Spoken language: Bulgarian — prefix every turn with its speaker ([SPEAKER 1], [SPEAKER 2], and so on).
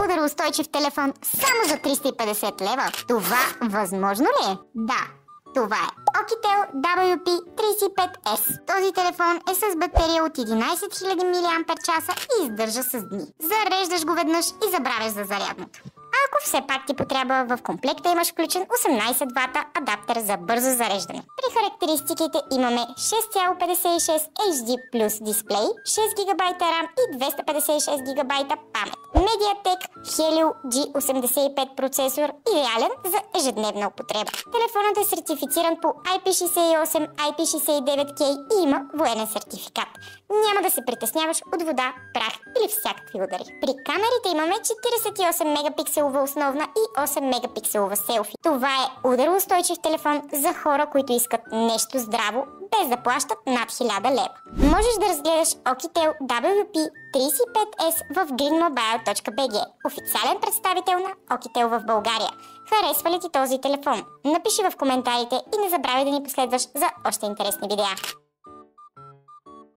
[SPEAKER 1] удароустойчив телефон само за 350 лева. Това възможно ли е? Да. Това е Oukitel WP35S. Този телефон е с батерия от 11 000 мАч и издържа с дни. Зареждаш го веднъж и забравяш за зарядното. А ако все пак ти потрябва, в комплекта имаш включен 18 вата адаптер за бързо зареждане. При характеристиките имаме 6,56 HD Plus дисплей, 6 ГБ RAM и 256 ГБ памет. MediaTek Helio G85 процесор, идеален за ежедневна употреба. Телефонът е сертифициран по IP68, IP69K и има военен сертификат. Няма да се притесняваш от вода, прах или всякакви удари. При камерите имаме 48 мегапикселова основна и 8 мегапикселова селфи. Това е удароустойчив телефон за хора, които искат нещо здраво, без да плащат над 1000 лева. Можеш да разгледаш Oukitel WP35S в greenmobile.bg, официален представител на Oukitel в България. Харесва ли ти този телефон? Напиши в коментарите и не забравяй да ни последваш за още интересни видеа.